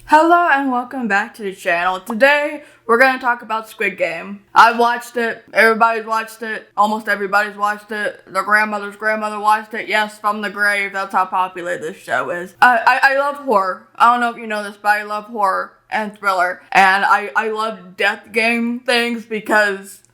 Hello and welcome back to the channel. Today we're going to talk about Squid Game. I've watched it, everybody's watched it, almost everybody's watched it, their grandmother's grandmother watched it, yes, from the grave, that's how popular this show is. I love horror. I don't know if you know this, but I love horror and thriller, and I love death game things because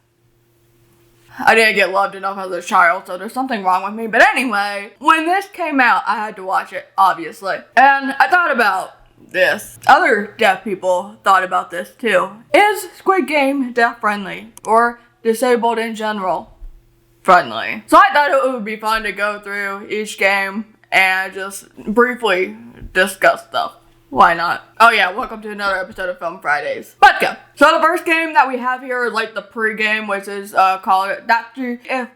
I didn't get loved enough as a child, so there's something wrong with me. But anyway, when this came out, I had to watch it, obviously. And I thought about this. Other deaf people thought about this too. Is Squid Game deaf friendly or disabled in general friendly? So I thought it would be fun to go through each game and just briefly discuss stuff. Why not? Oh yeah, welcome to another episode of Film Fridays. Let's go. So the first game that we have here is like the pre-game, which is call it Dakji. If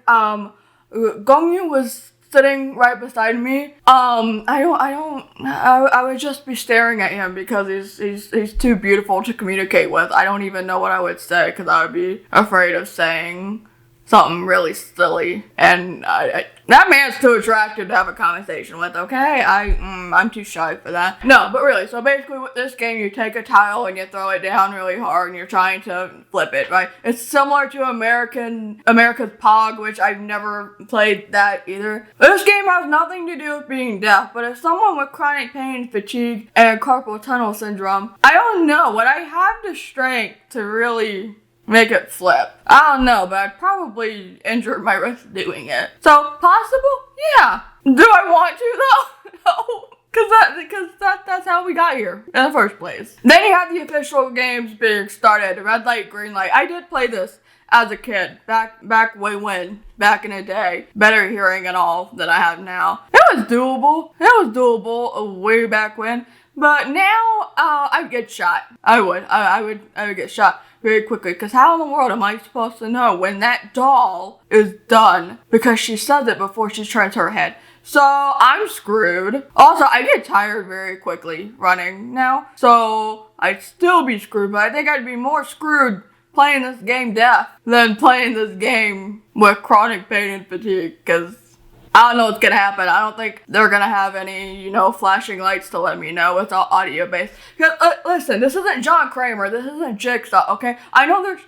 Gongyu was sitting right beside me, I would just be staring at him because he's too beautiful to communicate with. I don't even know what I would say because I would be afraid of saying something really silly, and that man's too attractive to have a conversation with, okay? I'm too shy for that. No, but really, so basically with this game, you take a tile and you throw it down really hard and you're trying to flip it, right? It's similar to America's Pog, which I've never played that either. This game has nothing to do with being deaf, but as someone with chronic pain, fatigue, and carpal tunnel syndrome, I don't know, would I have the strength to really make it flip? I don't know, but I'd probably injure my wrist doing it. So, possible? Yeah. Do I want to though? No. Because that's how we got here in the first place. Then you have the official games being started. Red light, green light. I did play this as a kid. Back in the day. Better hearing and all than I have now. It was doable. Way back when. But now, I'd get shot. I would get shot very quickly, because how in the world am I supposed to know when that doll is done? Because she says it before she turns her head. So, I'm screwed. Also, I get tired very quickly running now. So, I'd still be screwed, but I think I'd be more screwed playing this game deaf than playing this game with chronic pain and fatigue, because I don't know what's gonna happen. I don't think they're gonna have any, flashing lights to let me know. It's all audio based. Listen, this isn't John Kramer. This isn't Jigsaw, okay? I know there's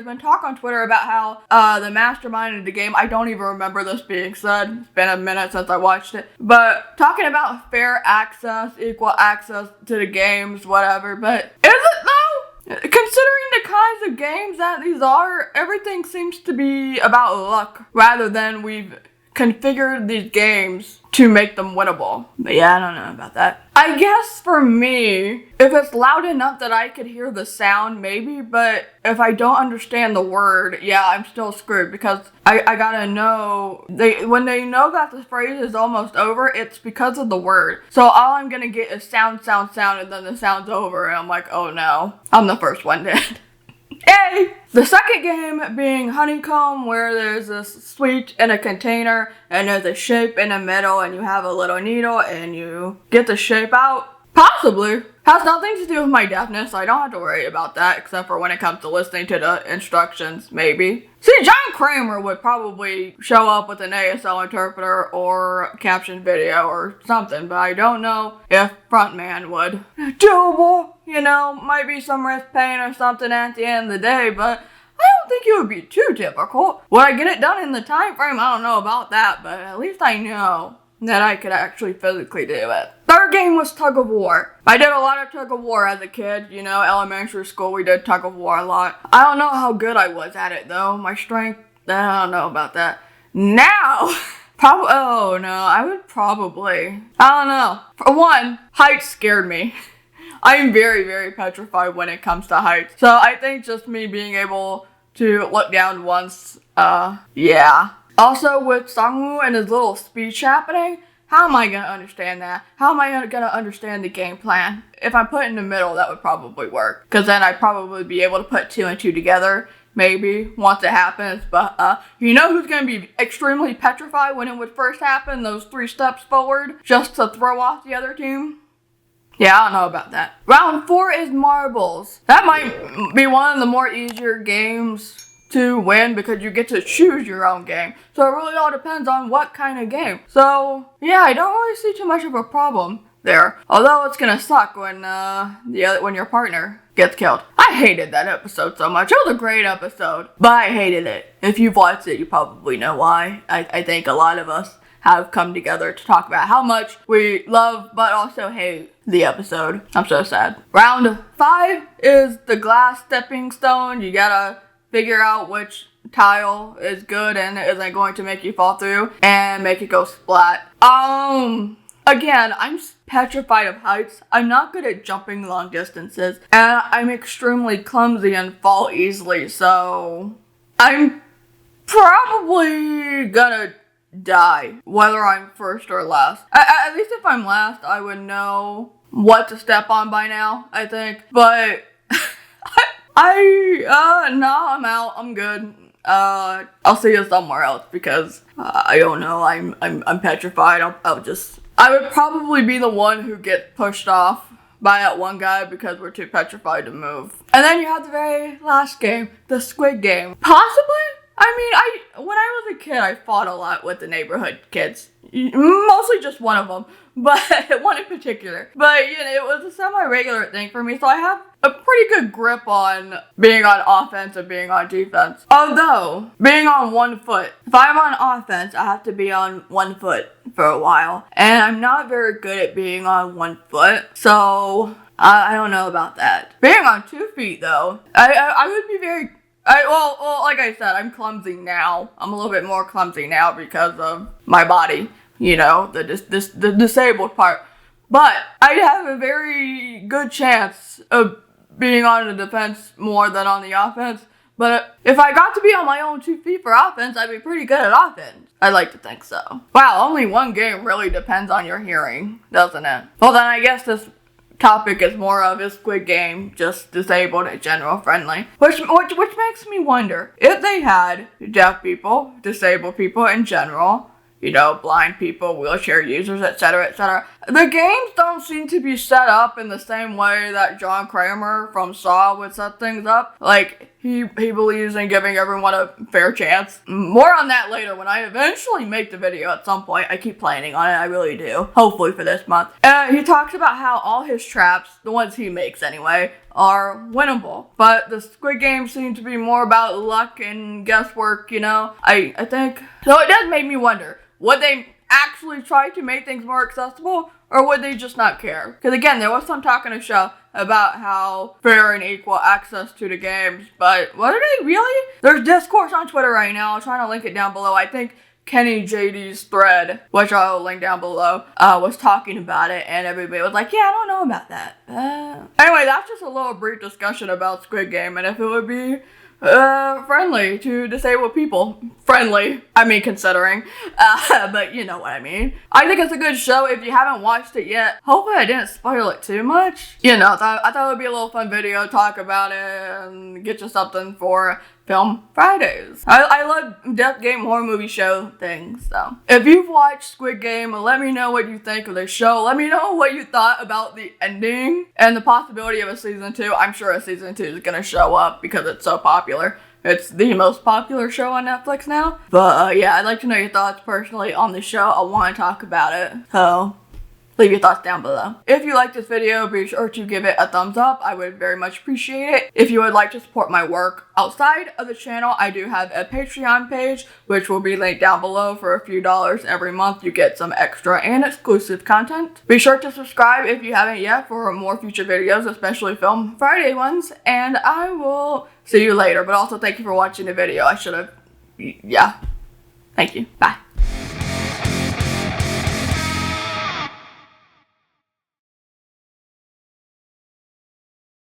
been talk on Twitter about how the mastermind of the game, I don't even remember this being said. It's been a minute since I watched it. But talking about fair access, equal access to the games, whatever. But is it though? Considering the kinds of games that these are, everything seems to be about luck rather than we've configured these games to make them winnable. But yeah, I don't know about that. I guess for me, if it's loud enough that I could hear the sound, maybe, but if I don't understand the word, yeah, I'm still screwed, because I gotta know, when they know that the phrase is almost over, it's because of the word. So all I'm gonna get is sound, and then the sound's over, and I'm like, oh no, I'm the first one dead. Yay! The second game being Honeycomb, where there's a sweet in a container and there's a shape in the middle and you have a little needle and you get the shape out. Possibly. Has nothing to do with my deafness, so I don't have to worry about that, except for when it comes to listening to the instructions, maybe. See, John Kramer would probably show up with an ASL interpreter or caption video or something, but I don't know if Frontman would. Doable, might be some wrist pain or something at the end of the day, but I don't think it would be too difficult. Would I get it done in the time frame? I don't know about that, but at least I know that I could actually physically do it. Third game was Tug of War. I did a lot of Tug of War as a kid, elementary school, we did Tug of War a lot. I don't know how good I was at it though. My strength, I don't know about that. Now, I would probably, I don't know. For one, heights scared me. I'm very, very petrified when it comes to heights. So I think just me being able to look down once, yeah. Also, with Sangwoo and his little speech happening, how am I going to understand that? How am I going to understand the game plan? If I put it in the middle, that would probably work. Because then I'd probably be able to put 2 and 2 together, maybe, once it happens. But, who's going to be extremely petrified when it would first happen? Those 3 steps forward, just to throw off the other team? Yeah, I don't know about that. Round 4 is Marbles. That might be one of the more easier games to win, because you get to choose your own game. So it really all depends on what kind of game. So yeah, I don't really see too much of a problem there. Although it's gonna suck when when your partner gets killed. I hated that episode so much. It was a great episode, but I hated it. If you've watched it, you probably know why. I think a lot of us have come together to talk about how much we love but also hate the episode. I'm so sad. Round 5 is the glass stepping stone. You gotta figure out which tile is good and isn't going to make you fall through and make it go splat. Again, I'm petrified of heights. I'm not good at jumping long distances, and I'm extremely clumsy and fall easily, so I'm probably gonna die, whether I'm first or last. At least if I'm last, I would know what to step on by now, I think. But no, I'm out. I'm good. I'll see you somewhere else because I don't know. I'm petrified. I would probably be the one who gets pushed off by that one guy because we're too petrified to move. And then you have the very last game, the Squid Game. Possibly? I mean, when I was a kid, I fought a lot with the neighborhood kids. Mostly just one of them, but one in particular. But, you know, it was a semi-regular thing for me, so I have a pretty good grip on being on offense and being on defense. Although, being on one foot, if I'm on offense, I have to be on one foot for a while. And I'm not very good at being on one foot, so I don't know about that. Being on 2 feet, though, I would be very... Well, like I said, I'm clumsy now. I'm a little bit more clumsy now because of my body, you know, the disabled part. But I'd have a very good chance of being on the defense more than on the offense. But if I got to be on my own 2 feet for offense, I'd be pretty good at offense. I'd like to think so. Wow, only one game really depends on your hearing, doesn't it? Well, then I guess this topic is more of a Squid Game, just disabled and general friendly. Which makes me wonder, if they had deaf people, disabled people in general, you know, blind people, wheelchair users, etc., etc. The games don't seem to be set up in the same way that John Kramer from Saw would set things up. Like, he believes in giving everyone a fair chance. More on that later when I eventually make the video at some point. I keep planning on it, I really do. Hopefully for this month. He talks about how all his traps, the ones he makes anyway, are winnable. But the Squid Game seems to be more about luck and guesswork, you know? I think... So it does make me wonder, would they actually try to make things more accessible, or would they just not care? Because again, there was some talk on the show about how fair and equal access to the games, but what are they really? There's discourse on Twitter right now. I'll try to link it down below. I think Kenny JD's thread, which I'll link down below, was talking about it, and everybody was like, yeah, I don't know about that. Anyway, that's just a little brief discussion about Squid Game, and if it would be friendly to disabled people. Friendly, I mean, considering. But you know what I mean. I think it's a good show. If you haven't watched it yet, hopefully I didn't spoil it too much. You know, I thought it would be a little fun video, talk about it, and get you something for Film Fridays. I love Death Game horror movie show things, so. If you've watched Squid Game, let me know what you think of the show. Let me know what you thought about the ending and the possibility of a season 2. I'm sure a season 2 is gonna show up because it's so popular. It's the most popular show on Netflix now. But yeah, I'd like to know your thoughts personally on the show. I want to talk about it, so leave your thoughts down below. If you liked this video, be sure to give it a thumbs up. I would very much appreciate it. If you would like to support my work outside of the channel, I do have a Patreon page, which will be linked down below. For a few dollars every month, you get some extra and exclusive content. Be sure to subscribe if you haven't yet for more future videos, especially Film Friday ones, and I will see you later. But also, thank you for watching the video. I should have, yeah. Thank you. Bye.